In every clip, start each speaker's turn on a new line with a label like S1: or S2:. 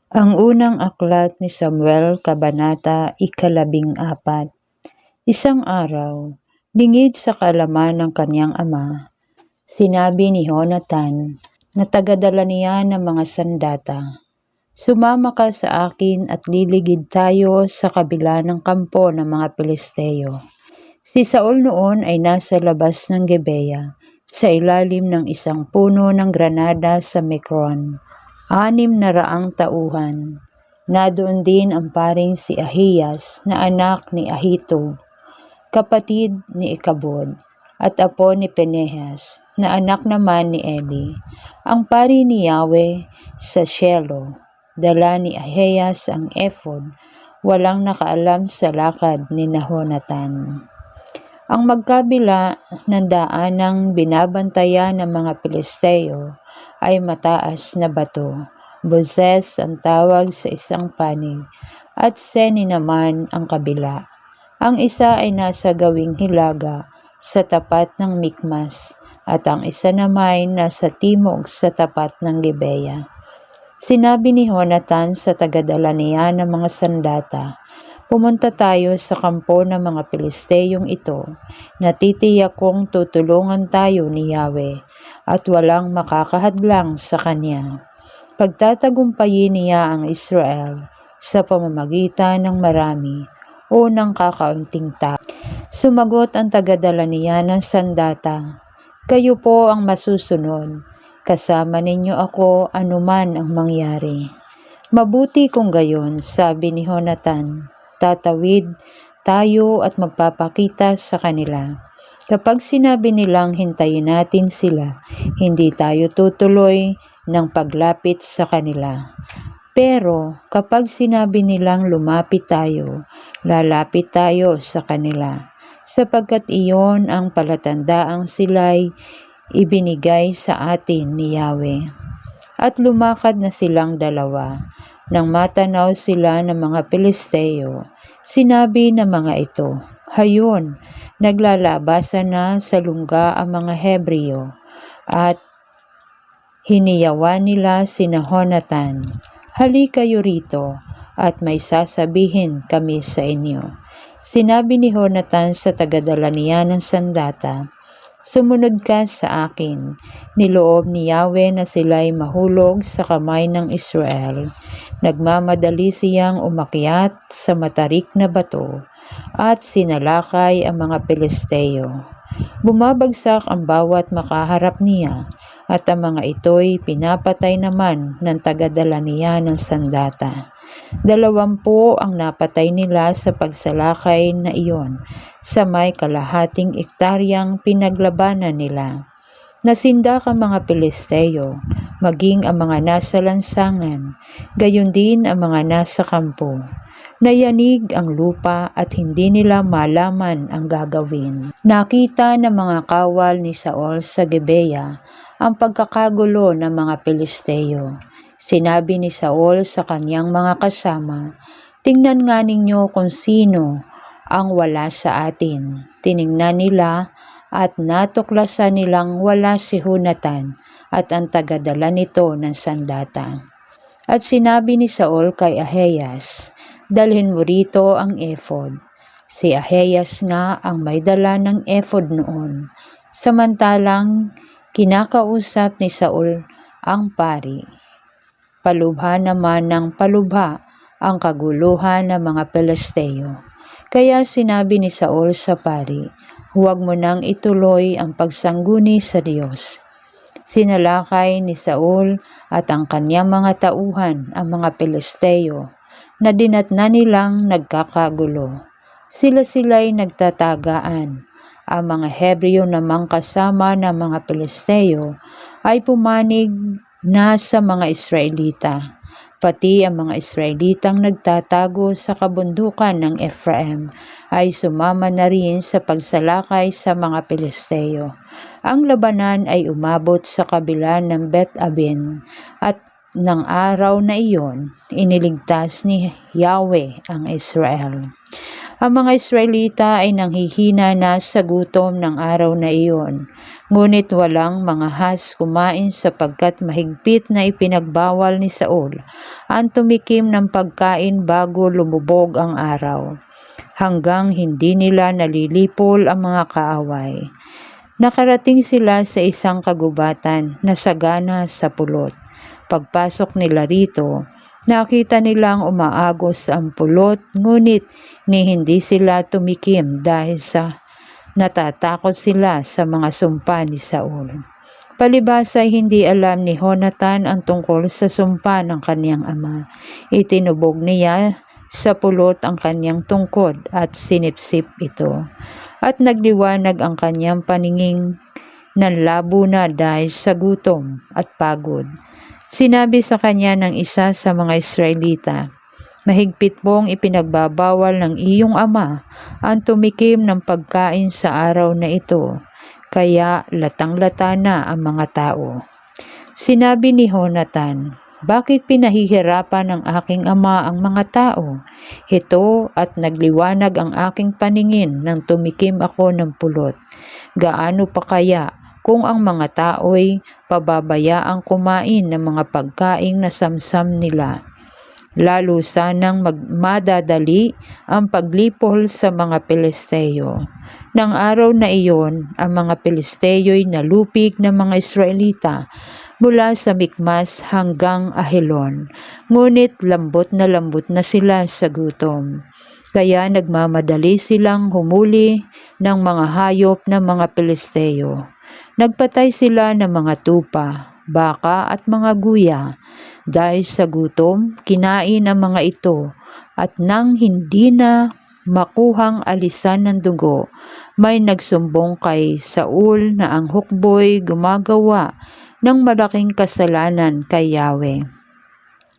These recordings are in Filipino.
S1: Ang unang aklat ni Samuel, Kabanata 14. Isang araw, lingid sa kaalaman ng kanyang ama, sinabi ni Jonathan na tagadala niya ng mga sandata, "Sumama ka sa akin at liligid tayo sa kabila ng kampo ng mga Pilisteo." Si Saul noon ay nasa labas ng Gibeya, sa ilalim ng isang puno ng granada sa Micron. 600 tauhan. Nadoon din ang paring si Ahiyas na anak ni Ahitub, kapatid ni Ikabod, at apo ni Pinehas, na anak naman ni Eli, ang pari ni Yahweh sa Shiloh. Dala ni Ahiyas ang ephod, walang nakaalam sa lakad ni Jonathan. Ang magkabila ng daanang binabantayan ng mga Pilisteo ay mataas na bato. Boses ang tawag sa isang panig, at Seni naman ang kabila. Ang isa ay nasa gawing hilaga sa tapat ng Mikmas, at ang isa naman nasa timog sa tapat ng Gibeya. Sinabi ni Jonathan sa tagadala niya ng mga sandata, "Pumunta tayo sa kampo ng mga Pilisteyong ito. Natitiyak kong tutulungan tayo ni Yahweh at walang makakahadlang sa kanya. Pagtatagumpayin niya ang Israel sa pamamagitan ng marami o ng kakaunting tao." Sumagot ang tagadala niya ng sandata, "Kayo po ang masusunod. Kasama ninyo ako anuman ang mangyari." "Mabuti kung gayon," sabi ni Jonathan. "Tatawid tayo at magpapakita sa kanila. Kapag sinabi nilang hintayin natin sila, hindi tayo tutuloy ng paglapit sa kanila. Pero kapag sinabi nilang lumapit tayo, lalapit tayo sa kanila, sapagkat iyon ang palatandaang sila'y ibinigay sa atin ni Yahweh." At lumakad na silang dalawa. Nang matanaw sila ng mga Pilisteo, sinabi ng mga ito, "Hayon, naglalabasan na sa lungga ang mga Hebreo." At hiniyawan nila sina Jonathan, "Halika kayo rito, at may sasabihin kami sa inyo." Sinabi ni Jonathan sa tagadala niya ng sandata, "Sumunod ka sa akin." Niloob ni Yahweh na sila'y mahulog sa kamay ng Israel. Nagmamadali siyang umakyat sa matarik na bato at sinalakay ang mga Pilisteo. Bumabagsak ang bawat makaharap niya, at ang mga ito'y pinapatay naman ng tagadala niya ng sandata. 20 ang napatay nila sa pagsalakay na iyon sa may kalahating ektaryang pinaglabanan nila. Nasindak ang mga Pilisteo, maging ang mga nasa lansangan, gayon din ang mga nasa kampo. Nayanig ang lupa at hindi nila malaman ang gagawin. Nakita ng mga kawal ni Saul sa Gibeya ang pagkakagulo ng mga Pilisteo. Sinabi ni Saul sa kanyang mga kasama, "Tingnan nga ninyo kung sino ang wala sa atin." Tiningnan nila at natuklasan nilang wala si Jonathan at ang tagadala nito ng sandata. At sinabi ni Saul kay Ahiyas, "Dalhin mo rito ang ephod." Si Ahiyas nga ang may dala ng ephod noon, samantalang kinakausap ni Saul ang pari. Palubha naman ng palubha ang kaguluhan ng mga Pilisteo. Kaya sinabi ni Saul sa pari, "Huwag mo nang ituloy ang pagsangguni sa Diyos." Sinalakay ni Saul at ang kanyang mga tauhan ang mga Pilisteo na dinatna nilang nagkakagulo. Sila-sila'y nagtatagaan. Ang mga Hebreo namang kasama ng mga Pilisteo ay pumanig na sa mga Israelita. Pati ang mga Israelitang nagtatago sa kabundukan ng Ephraim ay sumama na rin sa pagsalakay sa mga Pilisteo. Ang labanan ay umabot sa kabila ng Bet-aben, at ng araw na iyon, iniligtas ni Yahweh ang Israel. Ang mga Israelita ay nanghihina na sa gutom ng araw na iyon. Ngunit walang mga has kumain sapagkat mahigpit na ipinagbawal ni Saul ang tumikim ng pagkain bago lumubog ang araw, hanggang hindi nila nalilipol ang mga kaaway. Nakarating sila sa isang kagubatan na sagana sa pulot. Pagpasok nila rito, nakita nilang umaagos ang pulot, ngunit hindi sila tumikim dahil sa natatakot sila sa mga sumpa ni Saul. Palibhas ay hindi alam ni Jonathan ang tungkol sa sumpa ng kaniyang ama. Itinubog niya sa pulot ang kaniyang tungkod at sinipsip ito. At nagliwanag ang kanyang paningin, nanlabo na dahil sa gutom at pagod. Sinabi sa kanya ng isa sa mga Israelita, "Mahigpit mong ipinagbabawal ng iyong ama ang tumikim ng pagkain sa araw na ito, kaya latang-lata na ang mga tao." Sinabi ni Jonathan, "Bakit pinahihirapan ng aking ama ang mga tao? Ito at nagliwanag ang aking paningin nang tumikim ako ng pulot. Gaano pa kaya kung ang mga tao'y pababayaang kumain ng mga pagkaing nasamsam nila? Lalo sanang madadali ang paglipol sa mga Pilisteo." Nang araw na iyon, ang mga Pilisteo'y nalupig ng mga Israelita mula sa Mikmas hanggang Ahelon, ngunit lambot na sila sa gutom. Kaya nagmamadali silang humuli ng mga hayop ng mga Pilisteo. Nagpatay sila ng mga tupa, baka at mga guya. Dahil sa gutom, kinain ang mga ito, at nang hindi na makuhang alisan ng dugo, may nagsumbong kay Saul na ang hukbo'y gumagawa ng malaking kasalanan kay Yahweh.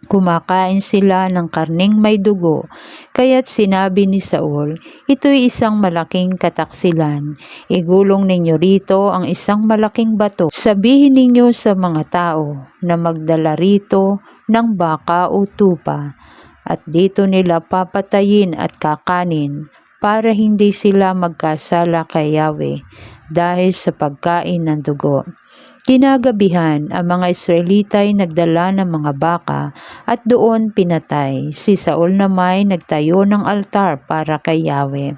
S1: Kumakain sila ng karning may dugo, kaya't sinabi ni Saul, "Ito'y isang malaking kataksilan. Igulong ninyo rito ang isang malaking bato. Sabihin ninyo sa mga tao na magdala rito ng baka o tupa, at dito nila papatayin at kakanin, para hindi sila magkasala kay Yahweh dahil sa pagkain ng dugo." Kinagabihan, ang mga Israelita ay nagdala ng mga baka at doon pinatay. Si Saul naman nagtayo ng altar para kay Yahweh.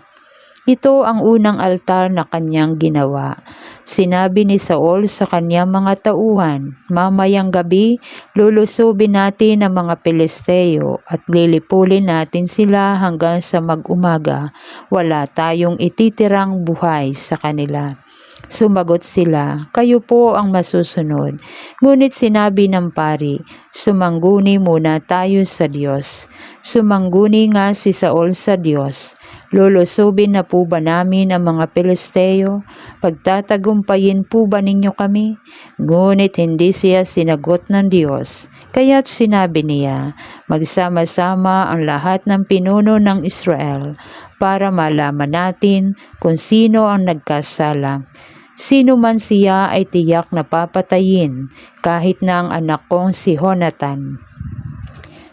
S1: Ito ang unang altar na kanyang ginawa. Sinabi ni Saul sa kanyang mga tauhan, "Mamayang gabi, lulusubin natin ang mga Pilisteo at lilipulin natin sila hanggang sa mag-umaga. Wala tayong ititirang buhay sa kanila." Sumagot sila, "Kayo po ang masusunod." Ngunit sinabi ng pari, "Sumangguni muna tayo sa Diyos." Sumangguni nga si Saul sa Diyos. "Lulusubin na po ba namin ang mga Pilisteo? Pagtatagumpayin po ba ninyo kami?" Ngunit hindi siya sinagot ng Diyos. Kaya't sinabi niya, "Magsama-sama ang lahat ng pinuno ng Israel para malaman natin kung sino ang nagkasala. Sino man siya ay tiyak na papatayin, kahit na ang anak kong si Jonathan.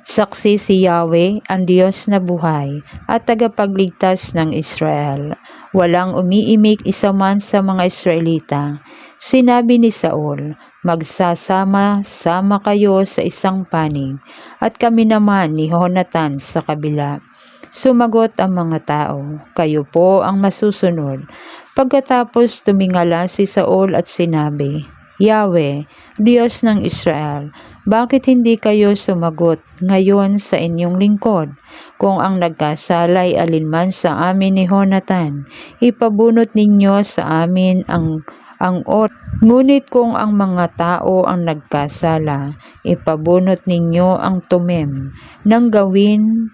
S1: Saksi si Yahweh, ang Diyos na buhay at tagapagligtas ng Israel. Walang umiimik isa man sa mga Israelita." Sinabi ni Saul, "Magsasama-sama kayo sa isang panig, at kami naman ni Jonathan sa kabila." Sumagot ang mga tao, "Kayo po ang masusunod." Pagkatapos tumingala si Saul at sinabi, "Yahweh, Diyos ng Israel, bakit hindi kayo sumagot ngayon sa inyong lingkod? Kung ang nagkasala ay alinman sa amin ni Jonathan, ipabunot ninyo sa amin ang ngunit kung ang mga tao ang nagkasala, ipabunot ninyo ang tumim. Nang gawin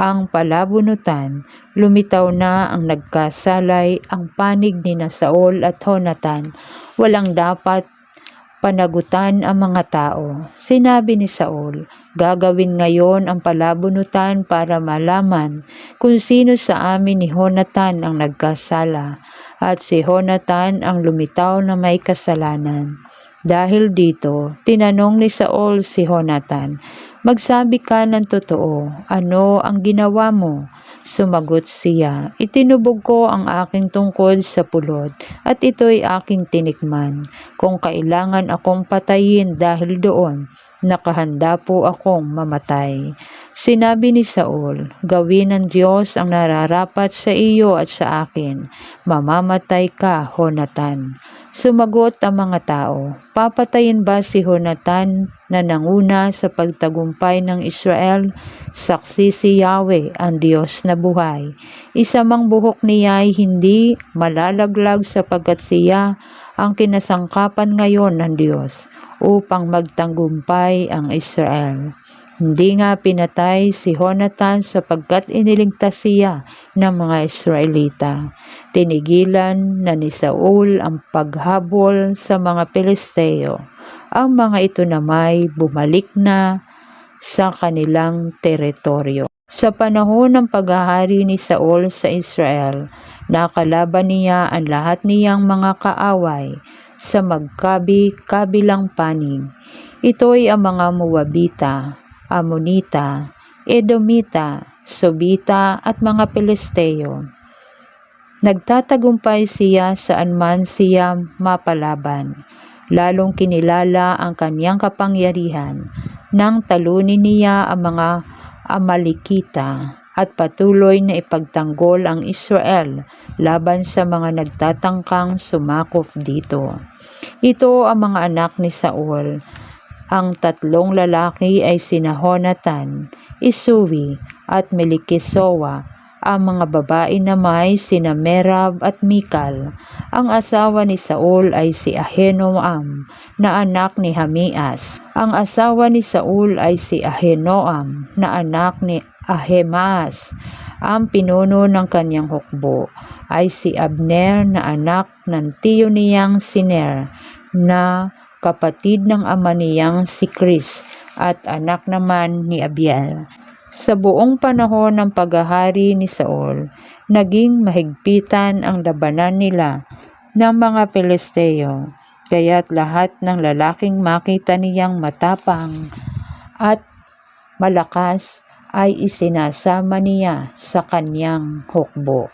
S1: ang palabunutan, lumitaw na ang nagkasalay ang panig ni Saul at Jonathan. Walang dapat panagutan ang mga tao. Sinabi ni Saul, "Gagawin ngayon ang palabunutan para malaman kung sino sa amin ni Jonathan ang nagkasala, at si Jonathan ang lumitaw na may kasalanan." Dahil dito, tinanong ni Saul si Jonathan, Magsabi ka ng totoo, ano ang ginawa mo? Sumagot siya, itinubog ko ang aking tungkod sa pulot at ito'y aking tinikman. Kung kailangan akong patayin dahil doon, nakahanda po akong mamatay. Sinabi ni Saul, gawin ng Diyos ang nararapat sa iyo at sa akin. Mamamatay ka, Jonathan. Sumagot ang mga tao, papatayin ba si Jonathan na nanguna sa pagtagumpay ng Israel? Saksi si Yahweh, ang Diyos na buhay. Isa mang buhok niya ay hindi malalaglag sapagkat siya ang kinasangkapan ngayon ng Diyos upang magtagumpay ang Israel. Hindi nga pinatay si Jonathan sapagkat iniligtas siya ng mga Israelita. Tinigilan na ni Saul ang paghabol sa mga Pilisteo. Ang mga ito namay bumalik na sa kanilang teritoryo. Sa panahon ng paghahari ni Saul sa Israel, nakalaban niya ang lahat niyang mga kaaway sa magkabi-kabilang panig. Ito'y ang mga Moabita, Amonita, Edomita, Sobita at mga Pilisteo. Nagtatagumpay siya saan man siya mapalaban. Lalong kinilala ang kanyang kapangyarihan nang talunin niya ang mga Amalekita at patuloy na ipagtanggol ang Israel laban sa mga nagtatangkang sumakop dito. Ito ang mga anak ni Saul. Ang tatlong lalaki ay sina Jonathan, Isui at Melikisowa. Ang mga babae naman sina Merab at Mikal. Ang asawa ni Saul ay si Ahinoam na anak ni Hamias. Ang asawa ni Saul ay si Ahinoam na anak ni Ahimaas. Ang pinuno ng kanyang hukbo ay si Abner na anak ng tiyo niyang si Ner na kapatid ng ama niyang si Kris at anak naman ni Abiel. Sa buong panahon ng paghahari ni Saul, naging mahigpitan ang labanan nila ng mga Pilisteo, kaya't lahat ng lalaking makita niyang matapang at malakas ay isinasama niya sa kanyang hukbo.